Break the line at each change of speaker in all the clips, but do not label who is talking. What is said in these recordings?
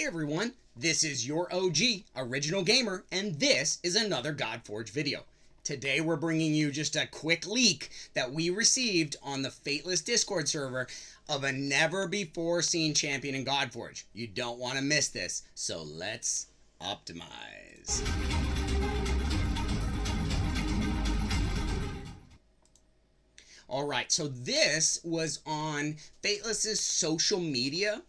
Hey everyone, this is your OG, Original Gamer, and this is another Godforge video. Today we're bringing you just a quick leak that we received on the fateless Discord server of a never before seen champion in Godforge. You don't want to miss this, so let's optimize. Alright, so this was on Fateless's social media.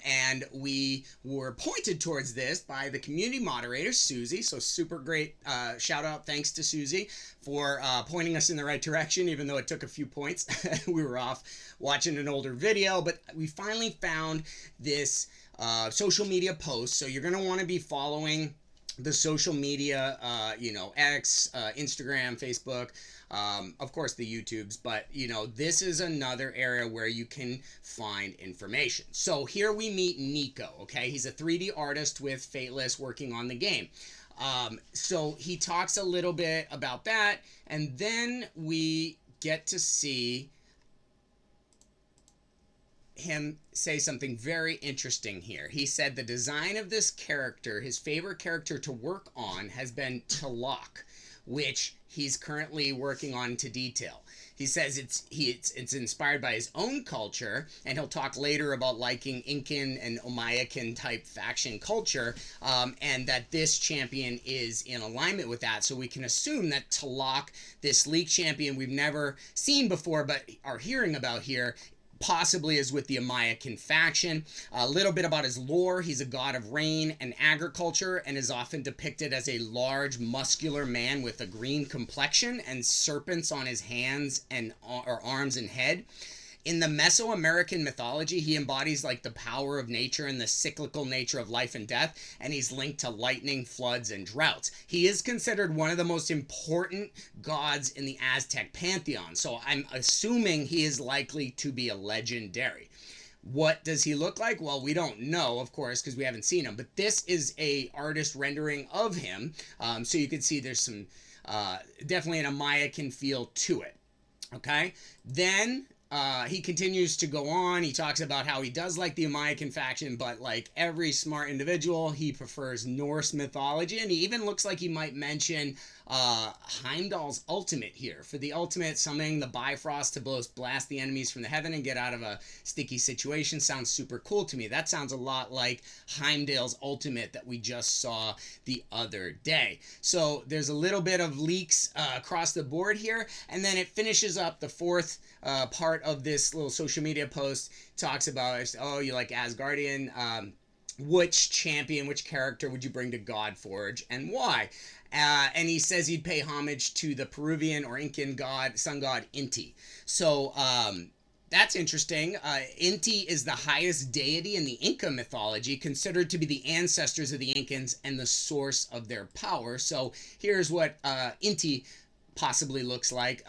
And we were pointed towards this by the community moderator, Susie. So super great shout out. Thanks to Susie for pointing us in the right direction, even though it took a few points. We were off watching an older video, but we finally found this social media post. So you're going to want to be following the social media, X, Instagram, Facebook, of course the YouTubes, but this is another area where you can find information. So here we meet Nico. Okay, he's a 3D artist with Fateless working on the game. So he talks a little bit about that, and then we get to see him say something very interesting here. He said the design of this character, his favorite character to work on, has been Tlaloc, which he's currently working on to detail. He says it's inspired by his own culture, and he'll talk later about liking Incan and Omayacan type faction culture, and that this champion is in alignment with that. So we can assume that Tlaloc, this league champion we've never seen before but are hearing about here, possibly is with the Omayacan faction. A little bit about his lore. He's a god of rain and agriculture and is often depicted as a large, muscular man with a green complexion and serpents on his hands and or arms and head. In the Mesoamerican mythology, he embodies like the power of nature and the cyclical nature of life and death, and he's linked to lightning, floods, and droughts. He is considered one of the most important gods in the Aztec pantheon, so I'm assuming he is likely to be a legendary. What does he look like? Well, we don't know, of course, because we haven't seen him, but this is a artist rendering of him, so you can see there's some definitely an Omayacan feel to it. Okay, then he continues to go on. He talks about how he does like the Omayacan faction, but like every smart individual, he prefers Norse mythology, and he even looks like he might mention Heimdall's ultimate here. For the ultimate, summoning the Bifrost to blast the enemies from the heaven and get out of a sticky situation sounds super cool to me. That sounds a lot like Heimdall's ultimate that we just saw the other day. So there's a little bit of leaks across the board here, and then it finishes up the fourth part of this little social media post. Talks about, oh, you like Asgardian, which champion, which character would you bring to Godforge and why? And he says he'd pay homage to the Peruvian or Incan god, sun god Inti. So that's interesting. Inti is the highest deity in the Inca mythology, considered to be the ancestors of the Incans and the source of their power. So here's what Inti possibly looks like,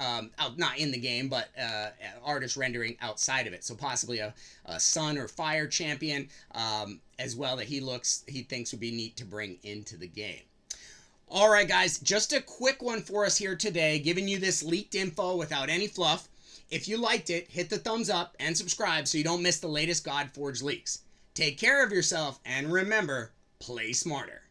not in the game, but artist rendering outside of it. So possibly a sun or fire champion as well that he thinks would be neat to bring into the game. All right, guys, just a quick one for us here today, giving you this leaked info without any fluff. If you liked it, hit the thumbs up and subscribe so you don't miss the latest Godforge leaks. Take care of yourself, and remember, play smarter.